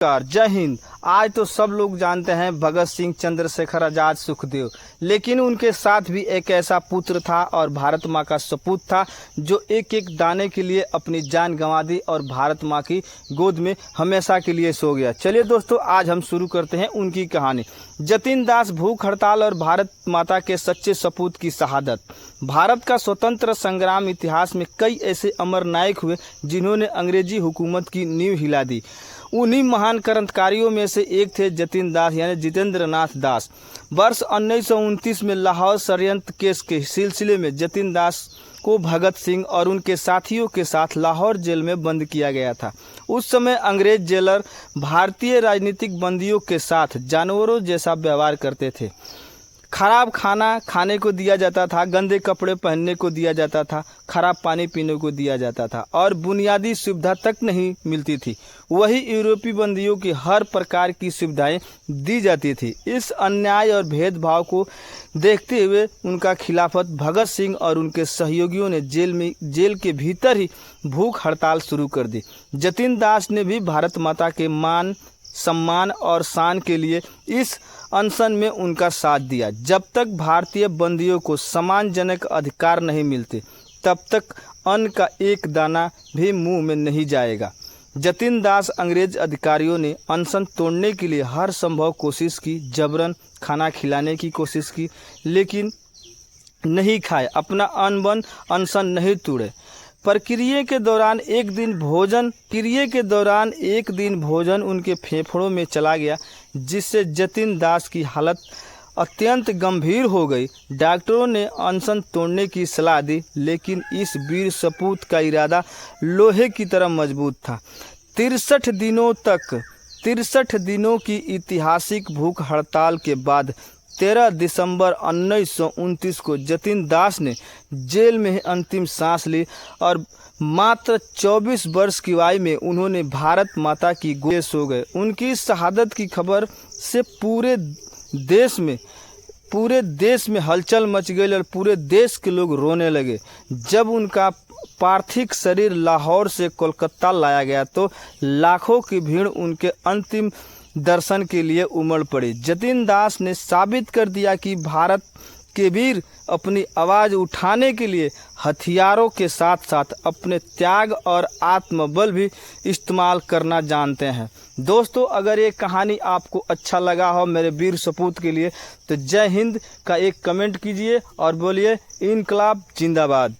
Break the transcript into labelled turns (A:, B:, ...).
A: नमस्कार, जय हिंद। आज तो सब लोग जानते हैं भगत सिंह, चंद्रशेखर आजाद, सुखदेव, लेकिन उनके साथ भी एक ऐसा पुत्र था और भारत माँ का सपूत था जो एक एक दाने के लिए अपनी जान गंवा दी और भारत माँ की गोद में हमेशा के लिए सो गया। चलिए दोस्तों, आज हम शुरू करते हैं उनकी कहानी। जतिन दास, भूख हड़ताल और भारत माता के सच्चे सपूत की शहादत। भारत का स्वतंत्र संग्राम इतिहास में कई ऐसे अमर नायक हुए जिन्होंने अंग्रेजी हुकूमत की नींव हिला दी। उन्हीं महान क्रांतिकारियों में से एक थे जतिन दास यानी जितेंद्र नाथ दास। वर्ष 1929 में लाहौर षड्यंत्र केस के सिलसिले में जतिन दास को भगत सिंह और उनके साथियों के साथ लाहौर जेल में बंद किया गया था। उस समय अंग्रेज जेलर भारतीय राजनीतिक बंदियों के साथ जानवरों जैसा व्यवहार करते थे। खराब खाना खाने को दिया जाता था, गंदे कपड़े पहनने को दिया जाता था, खराब पानी पीने को दिया जाता था और बुनियादी सुविधा तक नहीं मिलती थी। वही यूरोपीय बंदियों की हर प्रकार की सुविधाएं दी जाती थी। इस अन्याय और भेदभाव को देखते हुए उनका खिलाफत भगत सिंह और उनके सहयोगियों ने जेल के भीतर ही भूख हड़ताल शुरू कर दी। जतिन दास ने भी भारत माता के मान, सम्मान और शान के लिए इस अनशन में उनका साथ दिया। जब तक भारतीय बंदियों को सम्मानजनक अधिकार नहीं मिलते, तब तक अन्न का एक दाना भी मुंह में नहीं जाएगा। जतिन दास अंग्रेज अधिकारियों ने अनशन तोड़ने के लिए हर संभव कोशिश की, जबरन खाना खिलाने की कोशिश की, लेकिन नहीं खाए, अपना अनशन नहीं तोड़े। क्रिया के दौरान एक दिन भोजन उनके फेफड़ों में चला गया, जिससे जतिन दास की हालत अत्यंत गंभीर हो गई। डॉक्टरों ने अनशन तोड़ने की सलाह दी, लेकिन इस वीर सपूत का इरादा लोहे की तरह मजबूत था। 63 दिनों की ऐतिहासिक भूख हड़ताल के बाद 13 दिसंबर 1929 को जतिन दास ने जेल में अंतिम सांस ली और मात्र 24 वर्ष की आयु में उन्होंने भारत माता की गोद में सो गए। उनकी शहादत की खबर से पूरे देश में हलचल मच गई और पूरे देश के लोग रोने लगे। जब उनका पार्थिव शरीर लाहौर से कोलकाता लाया गया तो लाखों की भीड़ उनके अंतिम दर्शन के लिए उमड़ पड़ी। जतिन दास ने साबित कर दिया कि भारत के वीर अपनी आवाज़ उठाने के लिए हथियारों के साथ साथ अपने त्याग और आत्मबल भी इस्तेमाल करना जानते हैं। दोस्तों, अगर ये कहानी आपको अच्छा लगा हो मेरे वीर सपूत के लिए, तो जय हिंद का एक कमेंट कीजिए और बोलिए इनकलाब जिंदाबाद।